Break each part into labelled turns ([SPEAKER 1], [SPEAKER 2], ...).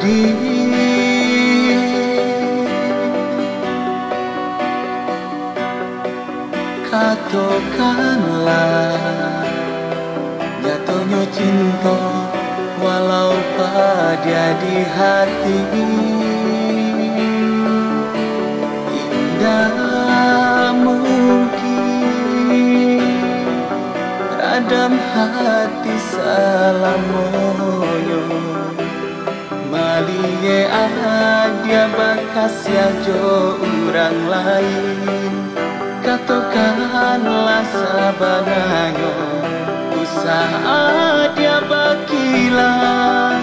[SPEAKER 1] adik, katakanlah jatuhnya cinta walau pada di hati. Indah mungkin radam hati salamoyo, malie dia bakas ya jo orang lain. Katakanlah sabananya usaha dia bakilah,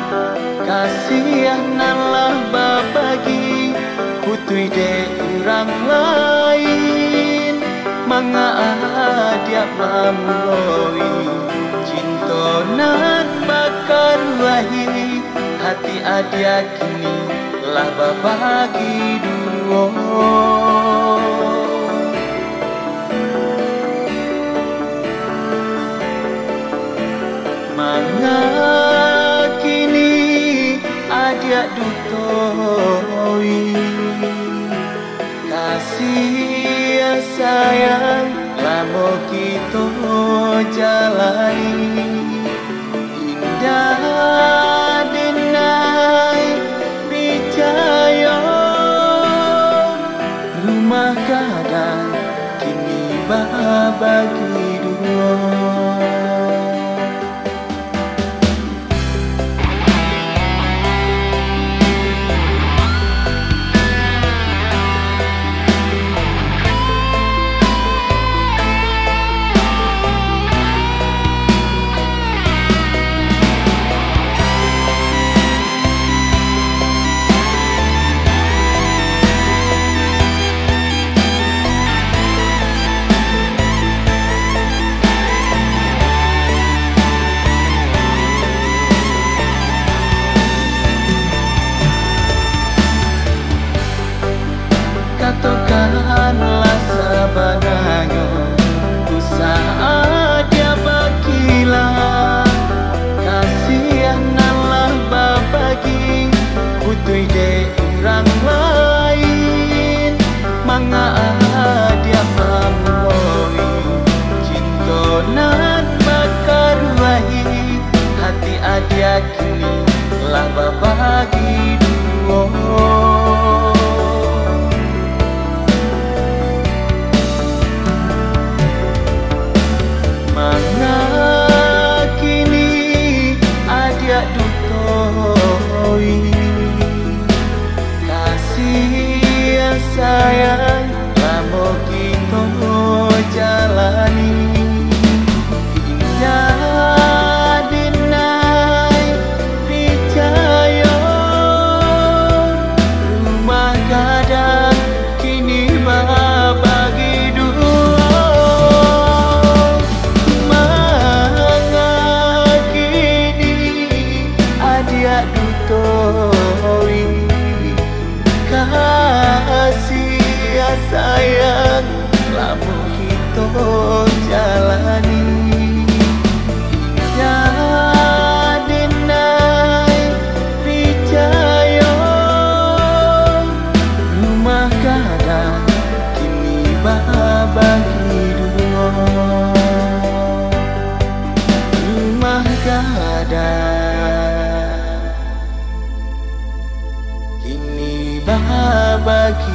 [SPEAKER 1] kasihanlah babagi putui de orang lain. Manga dia mamloi cinta nan bakar wahi, hati adia kini lah babagi dulu. Manga kini adia dutoi, kasih sayang lamo kita jalani. Indah denai percaya, rumah kadang kini babagi dua. Katakanlah sabananya usaha dia bakilah, kasihanlah babagi putui de orang lain. Manga dia mamloi cinta nan bakar wahi, hati adia kini lah babagi dua. Kasih sayang lamo kita jalani. Indah denai percaya, rumah gadang kini babagi dua. Manga kini adia dutoi, kasih sayang lamo kita jalani. Indah denai percaya, rumah kadang kini babagi dua. Rumah kadang kini babagi